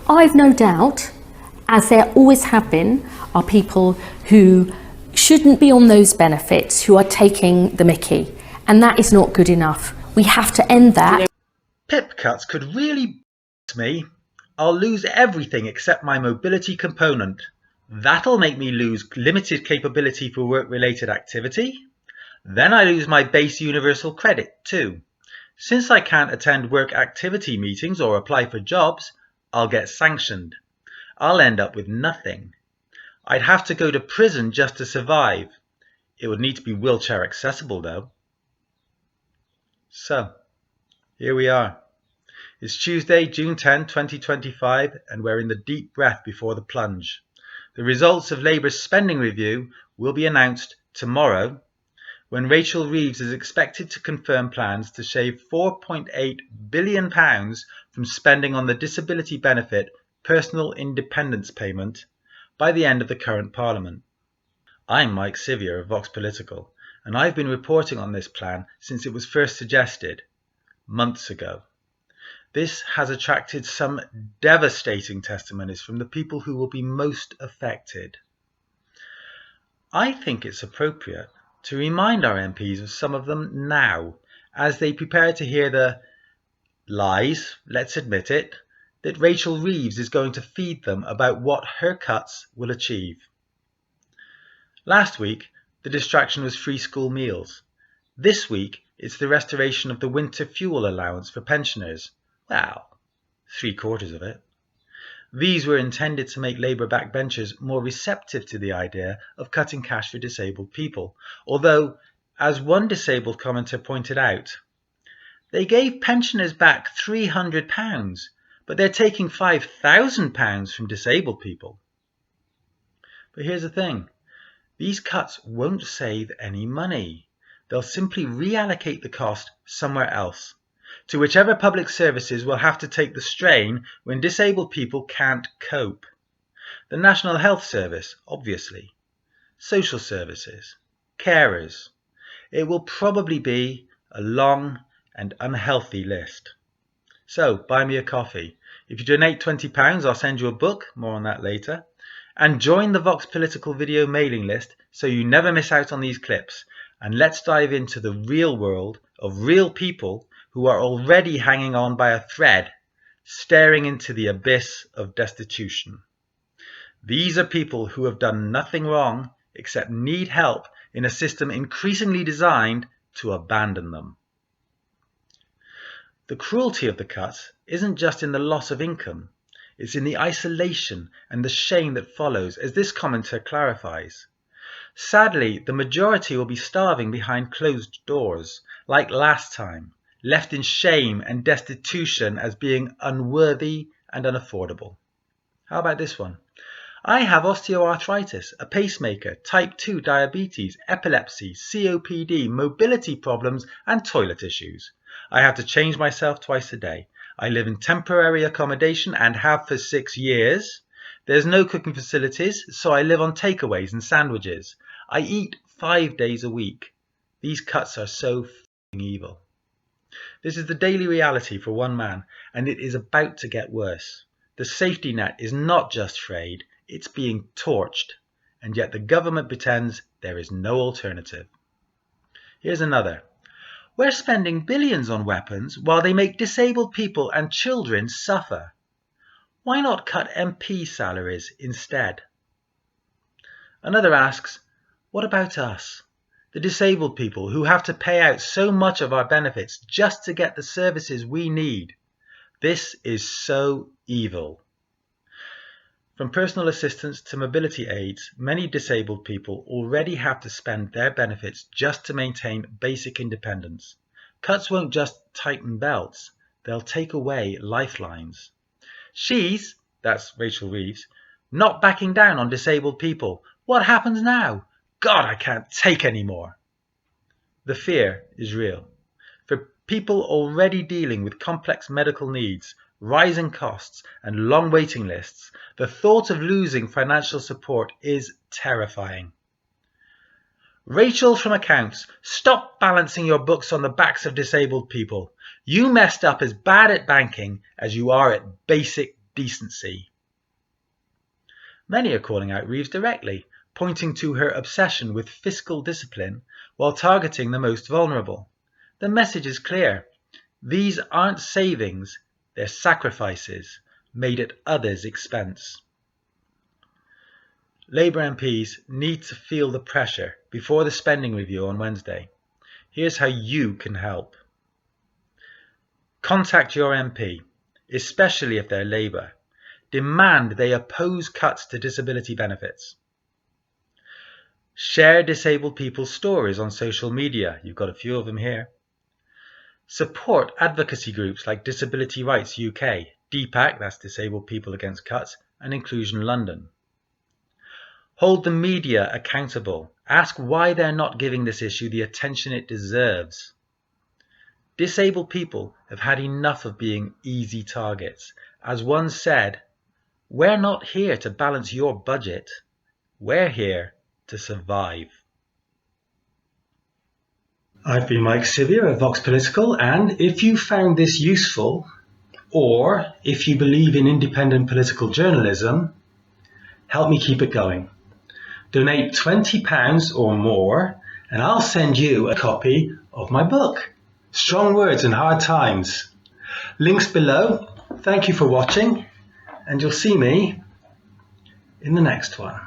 I've no doubt, as there always have been, are people who shouldn't be on those benefits, who are taking the mickey, and that is not good enough. We have to end that. PIP cuts could really me. I'll lose everything except my mobility component. That'll make me lose limited capability for work-related activity. Then I lose my base universal credit too. Since I can't attend work activity meetings or apply for jobs, I'll get sanctioned. I'll end up with nothing. I'd have to go to prison just to survive. It would need to be wheelchair accessible though. So, here we are. It's Tuesday, June 10, 2025, and we're in the deep breath before the plunge. The results of Labour's spending review will be announced tomorrow, when Rachel Reeves is expected to confirm plans to shave £4.8 billion from spending on the disability benefit personal independence payment by the end of the current Parliament. I'm Mike Sivier of Vox Political, and I've been reporting on this plan since it was first suggested, months ago. This has attracted some devastating testimonies from the people who will be most affected. I think it's appropriate to remind our MPs of some of them now, as they prepare to hear the lies, let's admit it, that Rachel Reeves is going to feed them about what her cuts will achieve. Last week, the distraction was free school meals. This week, it's the restoration of the winter fuel allowance for pensioners. Well, 3/4 of it. These were intended to make Labour backbenchers more receptive to the idea of cutting cash for disabled people, although, as one disabled commenter pointed out, they gave pensioners back £300, but they're taking £5,000 from disabled people. But here's the thing, these cuts won't save any money. They'll simply reallocate the cost somewhere else, to whichever public services will have to take the strain when disabled people can't cope. The National Health Service, obviously. Social services. Carers. It will probably be a long and unhealthy list. So, buy me a coffee. If you donate £20, I'll send you a book, more on that later. And join the Vox Political video mailing list so you never miss out on these clips. And let's dive into the real world of real people who are already hanging on by a thread, staring into the abyss of destitution. These are people who have done nothing wrong except need help in a system increasingly designed to abandon them. The cruelty of the cuts isn't just in the loss of income, it's in the isolation and the shame that follows, as this commenter clarifies. Sadly, the majority will be starving behind closed doors, like last time, left in shame and destitution as being unworthy and unaffordable. How about this one? I have osteoarthritis, a pacemaker, type 2 diabetes, epilepsy, COPD, mobility problems, and toilet issues. I have to change myself twice a day. I live in temporary accommodation and have for 6 years. There's no cooking facilities, so I live on takeaways and sandwiches. I eat 5 days a week. These cuts are so f***ing evil. This is the daily reality for one man, and it is about to get worse. The safety net is not just frayed, it's being torched, and yet the government pretends there is no alternative. Here's another. We're spending billions on weapons while they make disabled people and children suffer. Why not cut MP salaries instead? Another asks, what about us? The disabled people who have to pay out so much of our benefits just to get the services we need. This is so evil. From personal assistance to mobility aids, many disabled people already have to spend their benefits just to maintain basic independence. Cuts won't just tighten belts, they'll take away lifelines. She's, that's Rachel Reeves, not backing down on disabled people. What happens now? God, I can't take any more. The fear is real. For people already dealing with complex medical needs, rising costs, and long waiting lists, the thought of losing financial support is terrifying. Rachel from accounts, stop balancing your books on the backs of disabled people. You messed up as bad at banking as you are at basic decency. Many are calling out Reeves directly, pointing to her obsession with fiscal discipline while targeting the most vulnerable. The message is clear. These aren't savings, they're sacrifices made at others' expense. Labour MPs need to feel the pressure before the spending review on Wednesday. Here's how you can help. Contact your MP, especially if they're Labour. Demand they oppose cuts to disability benefits. Share disabled people's stories on social media. You've got a few of them here. Support advocacy groups like Disability Rights UK, DPAC, that's Disabled People Against Cuts, and Inclusion London. Hold the media accountable. Ask why they're not giving this issue the attention it deserves. Disabled people have had enough of being easy targets. As one said, we're not here to balance your budget. We're here to survive. I've been Mike Sivia of Vox Political, and if you found this useful, or if you believe in independent political journalism, help me keep it going. Donate £20 or more, and I'll send you a copy of my book, Strong Words in Hard Times. Links below. Thank you for watching, and you'll see me in the next one.